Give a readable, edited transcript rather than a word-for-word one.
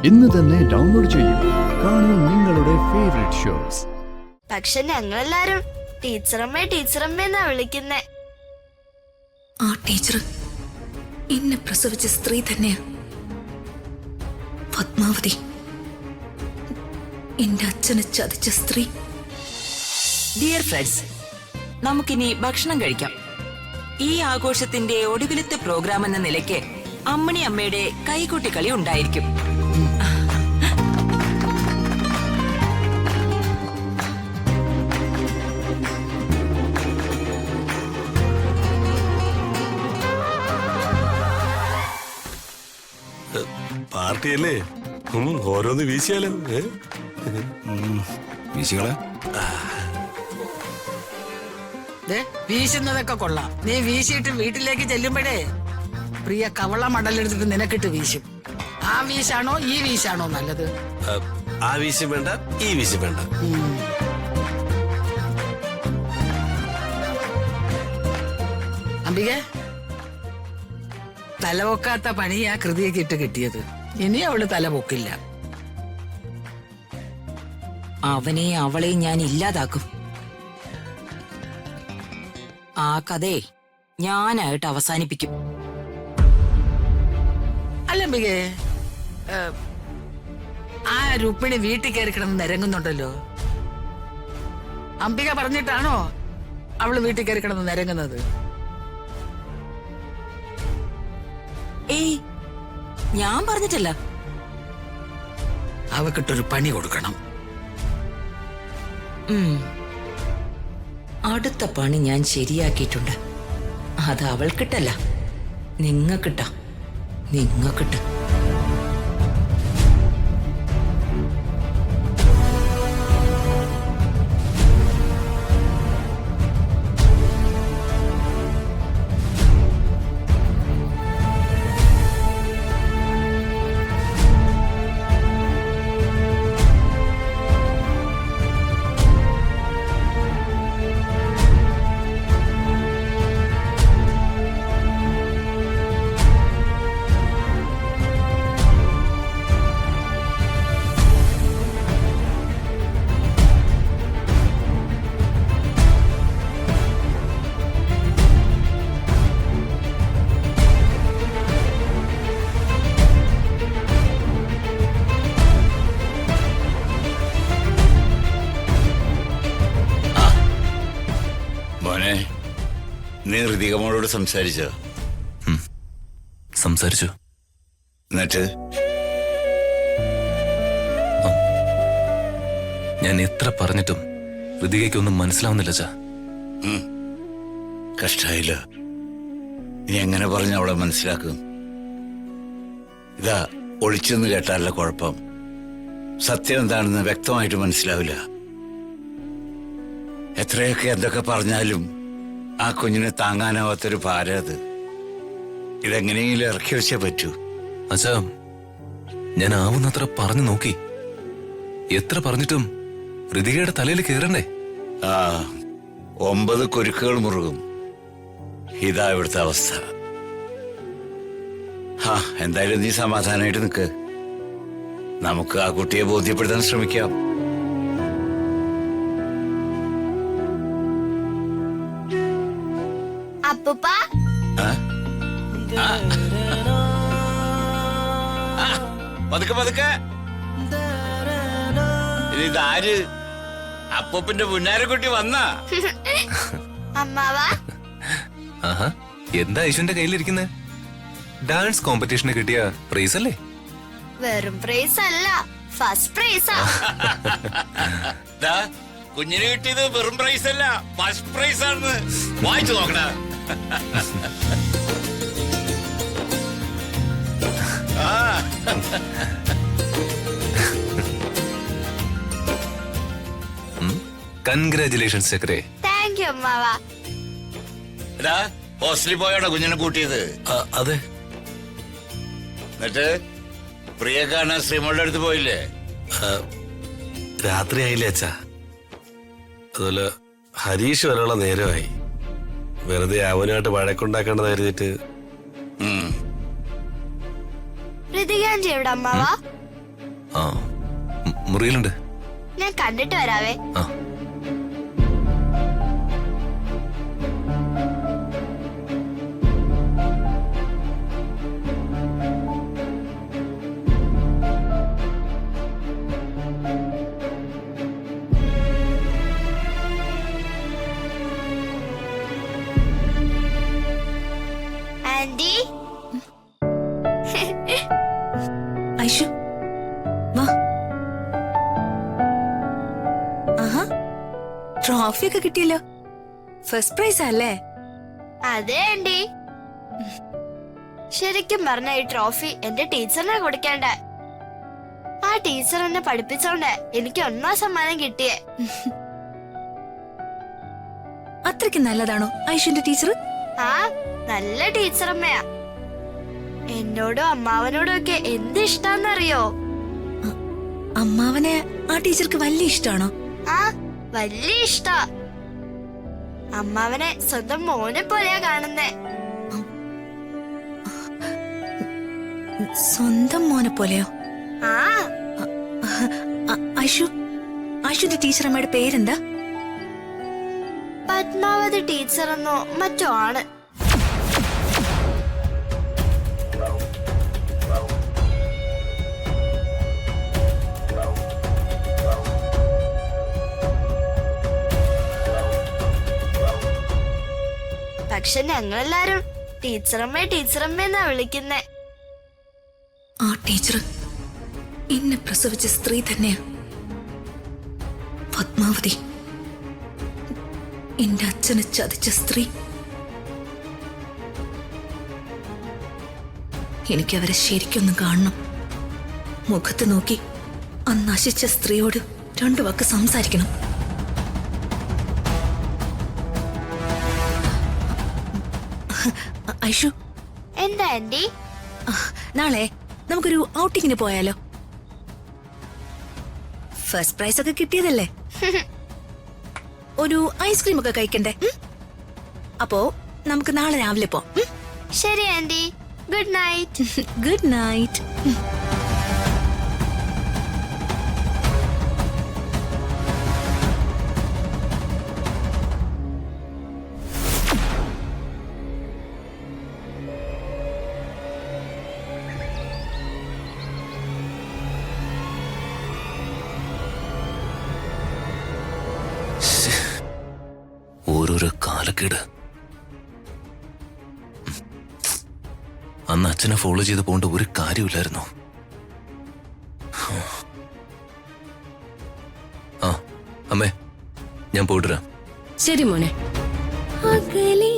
ഇന്ന് തന്നെ ഡൗൺലോഡ് ചെയ്യൂ. കാണൂ നിങ്ങളുടെ ഫേവറേറ്റ് ഷോസ്. പക്ഷെ ഞങ്ങളെല്ലാരും ടീച്ചറമ്മേ ടീച്ചറമ്മേ എന്നാ വിളിക്കുന്നേ. ആ ടീച്ചർ എന്നെ പ്രസവിച്ച സ്ത്രീ തന്നെയാ, പത്മാവതി. എന്റെ അച്ഛനെ ചതിച്ച സ്ത്രീ. ഡിയർ ഫ്രണ്ട്സ്, നമുക്കിനി ഭക്ഷണം കഴിക്കാം. ഈ ആഘോഷത്തിന്റെ ഒടുവിലത്തെ പ്രോഗ്രാം എന്ന നിലയ്ക്ക് അമ്മണി അമ്മയുടെ കൈകൊട്ടിക്കളി ഉണ്ടായിരിക്കും. പാർട്ടിയല്ലേ, ഓരോന്ന് വീശിയാലോ. വീശികളെ വീശുന്നതൊക്കെ കൊള്ളാം. നീ വീശിയിട്ട് വീട്ടിലേക്ക് ചെല്ലുമ്പോഴേ പ്രിയ കവള മടലെടുത്തിട്ട് നിനക്കിട്ട് വീശും. ആ വീശാണോ ഈ വീശാണോ നല്ലത്? ആ വീശം വേണ്ട, ഈ വീശം വേണ്ട. അംബിക, തലപൊക്കാത്ത പണിയാ കൃതിയൊക്കെ ഇട്ട് കിട്ടിയത്. ഇനി അവള് തല പൊക്കില്ല. അവനെ അവളെ ഞാൻ ഇല്ലാതാക്കും. ആ കഥയെ ഞാനായിട്ട് അവസാനിപ്പിക്കും. അല്ല അംബികേ, ആ രുക്മിണി വീട്ടിൽ കയറി കിടന്ന് നിരങ്ങുന്നുണ്ടല്ലോ. അംബിക പറഞ്ഞിട്ടാണോ അവള് വീട്ടിൽ കയറി കിടന്ന് നിരങ്ങുന്നത്? ഏയ്, ഞാൻ പറഞ്ഞിട്ടല്ല. അവക്കിട്ടൊരു പണി കൊടുക്കണം. അടുത്ത പണി ഞാൻ ശരിയാക്കിയിട്ടുണ്ട്. അത് അവൾക്കിട്ടല്ല, നിങ്ങക്കിട്ട. നിങ്ങക്കിട്ട് നീ ഋതികമോളോട് സംസാരിച്ചോ? സംസാരിച്ചു. എന്നിട്ട് ഞാൻ എത്ര പറഞ്ഞിട്ടും ഋതികയ്ക്കൊന്നും മനസ്സിലാവുന്നില്ല ചാ. കഷ്ടായില്ല. നീ എങ്ങനെ പറഞ്ഞ അവളെ മനസ്സിലാക്കും? ഇതാ, ഒളിച്ചെന്ന് കേട്ടാലുള്ള കുഴപ്പം. സത്യം എന്താണെന്ന് വ്യക്തമായിട്ട് മനസ്സിലാവില്ല. എത്രയൊക്കെ എന്തൊക്കെ പറഞ്ഞാലും ആ കുഞ്ഞിനെ താങ്ങാനാവാത്തൊരു ഭാരം അത്. ഇതെങ്ങനെയെങ്കിലും ഇറക്കി വെച്ചേ പറ്റൂ. അച്ഛാ, ഞാൻ ആവുന്നത്ര പറഞ്ഞു നോക്കി. എത്ര പറഞ്ഞിട്ടും ഋതികയുടെ തലയിൽ കയറണ്ടേ? 9 കുരുക്കുകൾ മുറുകും. ഇതാ ഇവിടുത്തെ അവസ്ഥ. എന്തായാലും നീ സമാധാനമായിട്ട് നിൽക്ക്. നമുക്ക് ആ കുട്ടിയെ ബോധ്യപ്പെടുത്താൻ ശ്രമിക്കാം. അപ്പൂപ്പ, പതുക്കെ പതുക്കെ. ഇതാര്? അപ്പൂപ്പിന്റെ പുന്നാരക്കുട്ടി വന്നാ? അമ്മാവാ. ആഹാ, എന്താ ഐശ്വന്റെ കയ്യിലിരിക്കുന്നത്? ഡാൻസ് കോമ്പറ്റീഷന് കിട്ടിയ പ്രൈസ് അല്ലേ? വെറും പ്രൈസ് അല്ല, ഫസ്റ്റ് പ്രൈസാ. കുഞ്ഞിന് കിട്ടിയത് വെറും പ്രൈസ് അല്ല, ഫസ്റ്റ് പ്രൈസ് ആണെന്ന് വായിച്ചു നോക്കണ. കൺഗ്രാറ്റുലേഷൻസ് ചക്രേ. താങ്ക് യു അമ്മാവാ. ഹോസ്റ്റലിൽ പോയോടാ കുഞ്ഞിനെ കൂട്ടിയത്? അതെ. എന്നിട്ട് പ്രിയ കാണാൻ ശ്രീമോളുടെ അടുത്ത് പോയില്ലേ? രാത്രി ആയില്ലേ അച്ഛാ? അതുപോലെ ഹരീഷ് വരെയുള്ള നേരമായി. വെറുതെ അവനുമായിട്ട് വഴക്കുണ്ടാക്കേണ്ടത് കരുതിട്ട്. ഋതികാന്റി എവിടെ അമ്മാവാ? ആ മുറിയിലുണ്ട്. ഞാൻ കണ്ടിട്ട് വരാവേ. ആ ആന്റി, ഐഷു വാ. ആഹാ, ട്രോഫി ഒക്കെ കിട്ടിയല്ലോ. ഫസ്റ്റ് പ്രൈസ് അല്ലേ? അതെ ആന്റി. ശരിക്കും പറഞ്ഞ ഈ ട്രോഫി എന്റെ ടീച്ചറിനെ കൊടുക്കേണ്ട. ആ ടീച്ചർ എന്നെ പഠിപ്പിച്ചോണ്ട് എനിക്ക് 1ാം സമ്മാനം കിട്ടിയേ. അത്രയ്ക്ക് നല്ലതാണോ ഐഷുന്റെ ടീച്ചർ? ആ, നല്ല ടീച്ചറമ്മയാ. എന്നോടും അമ്മാവനോടും ഒക്കെ എന്ത് ഇഷ്ടാന്നറിയോ? അമ്മാവനെ ആ ടീച്ചർക്ക് വലിയ ഇഷ്ടാണോ? ആ, വലിയ ഇഷ്ടാ. അമ്മാവനെ സ്വന്തം മോനെ പോലെയാ കാണുന്നേ. സ്വന്തം മോനെ പോലെയോ? ആ, ഐഷുന്റെ ടീച്ചറമ്മയുടെ പേരെന്താ? പത്മാവതി ടീച്ചറെന്നോ മറ്റോ ആണ്. പക്ഷെ ഞങ്ങളെല്ലാരും ടീച്ചറമ്മേ ടീച്ചറമ്മ എന്നാ വിളിക്കുന്നേ. ആ ടീച്ചർ എന്നെ പ്രസവിച്ച സ്ത്രീ തന്നെയാ, പത്മാവതി. എന്റെ അച്ഛനെ ചതിച്ച സ്ത്രീ. എനിക്കവരെ ശരിക്കൊന്ന് കാണണം. മുഖത്ത് നോക്കി ആ നശിച്ച സ്ത്രീയോട് 2 വാക്ക് സംസാരിക്കണം. ഐഷു, എന്താ ആന്റി? നാളെ നമുക്കൊരു ഔട്ടിങ്ങിന് പോയാലോ? ഫസ്റ്റ് പ്രൈസ് ഒക്കെ കിട്ടിയതല്ലേ, ഒരു ഐസ്ക്രീം ഒക്കെ കഴിക്കണ്ടേ? അപ്പോ നമുക്ക് നാളെ രാവിലെ പോവാം. ശരി aunty, good night. Good night. ഓരോരോ കാലക്കേട്. അന്ന് അച്ഛനെ ഫോളോ ചെയ്ത് പോകേണ്ട ഒരു കാര്യമില്ലായിരുന്നു. ആ അമ്മേ, ഞാൻ പോയിട്ടരാം. ശരി മോനെ. അകലെ